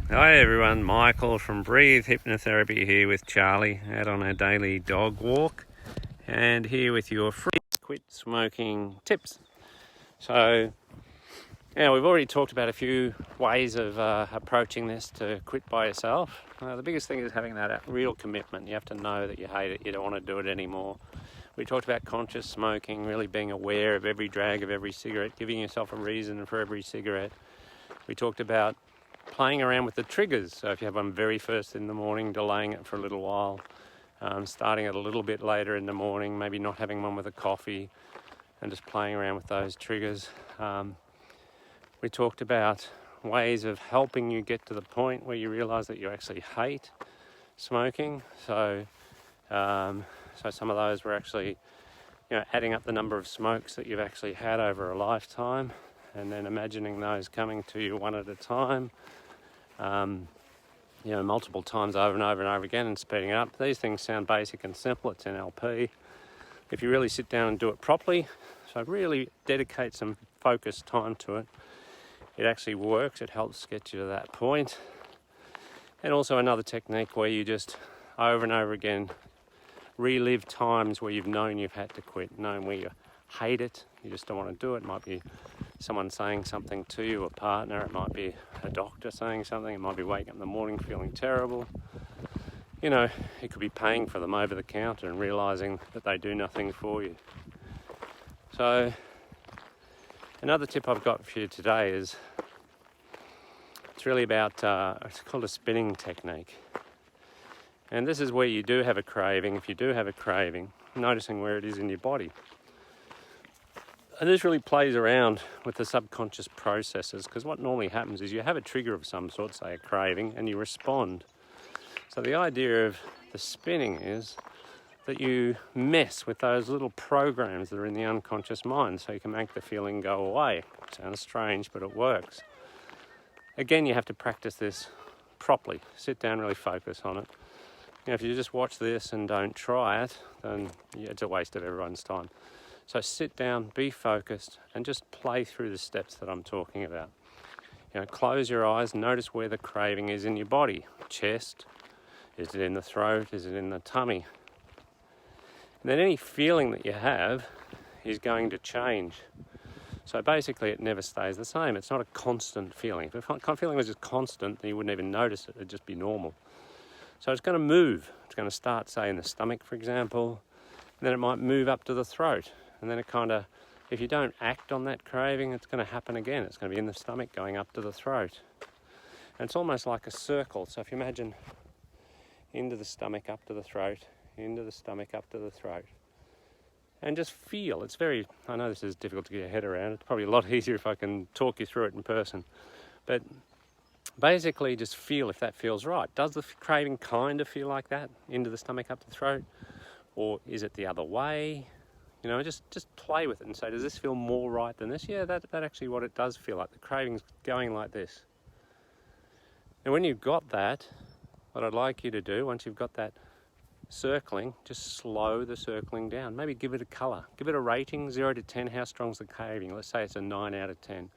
Hi everyone, Michael from Breathe Hypnotherapy here with Charlie out on a daily dog walk and here with your free quit smoking tips. So, we've already talked about a few ways of approaching this to quit by yourself. The biggest thing is having that real commitment. You have to know that you hate it, you don't want to do it anymore. We talked about conscious smoking, really being aware of every drag of every cigarette, giving yourself a reason for every cigarette. We talked about playing around with the triggers. So if you have one very first in the morning, delaying it for a little while, starting it a little bit later in the morning, maybe not having one with a coffee, and just playing around with those triggers. We talked about ways of helping you get to the point where you realize that you actually hate smoking. So some of those were actually, adding up the number of smokes that you've actually had over a lifetime, and then imagining those coming to you one at a time, multiple times over and over and over again, and speeding it up. These things sound basic and simple. It's NLP. If you really sit down and do it properly, so really dedicate some focused time to it, it actually works. It helps get you to that point. And also another technique where you just over and over again relive times where you've known you've had to quit, known where you hate it, you just don't want to do it. It might be someone saying something to you, a partner, it might be a doctor saying something, it might be waking up in the morning feeling terrible. It could be paying for them over the counter and realising that they do nothing for you. So another tip I've got for you today is, it's really about, it's called a spinning technique. And this is where you do have a craving. If you do have a craving, noticing where it is in your body. And this really plays around with the subconscious processes, because what normally happens is you have a trigger of some sort, say a craving, and you respond. So the idea of the spinning is that you mess with those little programs that are in the unconscious mind so you can make the feeling go away. Sounds strange, but it works. Again, you have to practice this properly. Sit down, really focus on it. If you just watch this and don't try it, then it's a waste of everyone's time. So sit down, be focused, and just play through the steps that I'm talking about. Close your eyes, notice where the craving is in your body. Chest, is it in the throat, is it in the tummy? And then any feeling that you have is going to change. So basically it never stays the same. It's not a constant feeling. If a feeling was just constant, then you wouldn't even notice it, it'd just be normal. So it's going to move. It's going to start, say, in the stomach, for example, and then it might move up to the throat. And then if you don't act on that craving, it's going to happen again. It's going to be in the stomach going up to the throat. And it's almost like a circle. So if you imagine into the stomach, up to the throat, into the stomach, up to the throat. And just feel. I know this is difficult to get your head around. It's probably a lot easier if I can talk you through it in person. But basically just feel if that feels right. Does the craving kind of feel like that? Into the stomach, up the throat? Or is it the other way? Just play with it and say, does this feel more right than this? Yeah, that actually what it does feel like. The craving's going like this. And when you've got that, what I'd like you to do, once you've got that circling, just slow the circling down. Maybe give it a colour. Give it a rating, 0 to 10. How strong's the craving? Let's say it's a 9 out of 10.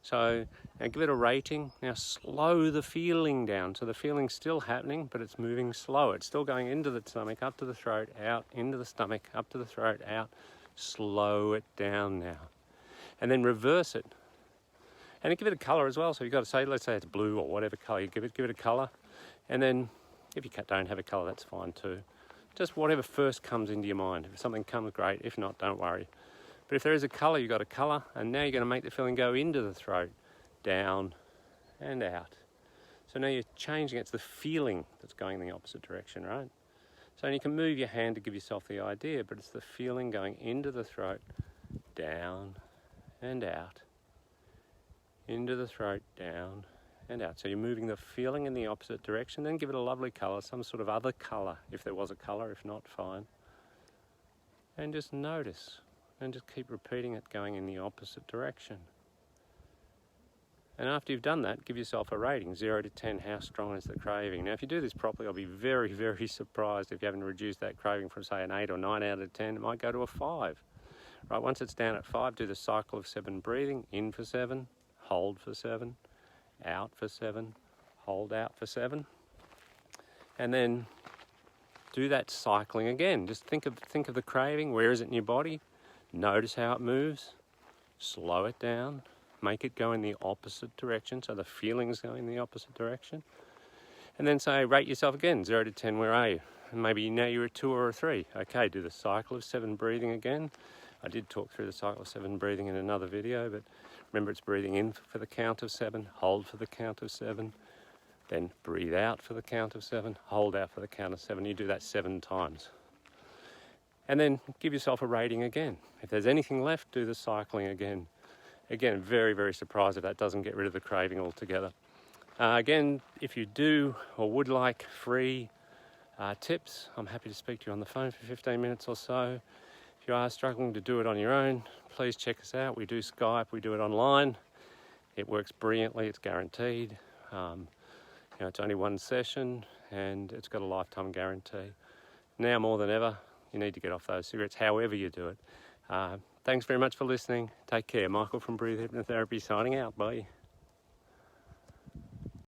So now give it a rating. Now slow the feeling down. So the feeling's still happening, but it's moving slow. It's still going into the stomach, up to the throat, out, into the stomach, up to the throat, out. Slow it down now. And then reverse it. And give it a colour as well. So you've got to say, let's say it's blue or whatever colour you give it a colour. And then if you don't have a colour, that's fine too. Just whatever first comes into your mind. If something comes, great. If not, don't worry. But if there is a colour, you've got a colour, and now you're going to make the feeling go into the throat, down and out. So now you're changing, it's the feeling that's going in the opposite direction, right? So you can move your hand to give yourself the idea, but it's the feeling going into the throat, down and out. Into the throat, down and out. So you're moving the feeling in the opposite direction, then give it a lovely colour, some sort of other colour, if there was a colour, if not, fine. And just notice. And just keep repeating it going in the opposite direction. And after you've done that, give yourself a rating, 0 to 10, how strong is the craving? Now if you do this properly, I'll be very, very surprised if you haven't reduced that craving from say an 8 or 9 out of 10, it might go to a 5. Right, once it's down at 5, do the cycle of 7 breathing, in for 7, hold for 7, out for 7, hold out for 7, and then do that cycling again. Just think of the craving. Where is it in your body? Notice how it moves. Slow it down. Make it go in the opposite direction, so the feelings go in the opposite direction. And then say, rate yourself again, 0 to 10, where are you? And maybe now you're a 2 or a 3. Okay, do the cycle of 7 breathing again. I did talk through the cycle of 7 breathing in another video, but remember, it's breathing in for the count of 7, hold for the count of 7, then breathe out for the count of 7, hold out for the count of 7. You do that 7 times. And then give yourself a rating again. If there's anything left, do the cycling again. Again, very, very surprised if that doesn't get rid of the craving altogether. Again, if you do or would like free tips, I'm happy to speak to you on the phone for 15 minutes or so. If you are struggling to do it on your own, please check us out. We do Skype, we do it online. It works brilliantly, it's guaranteed. It's only 1 session and it's got a lifetime guarantee. Now more than ever, you need to get off those cigarettes, however you do it. Thanks very much for listening. Take care. Michael from Breathe Hypnotherapy signing out. Bye.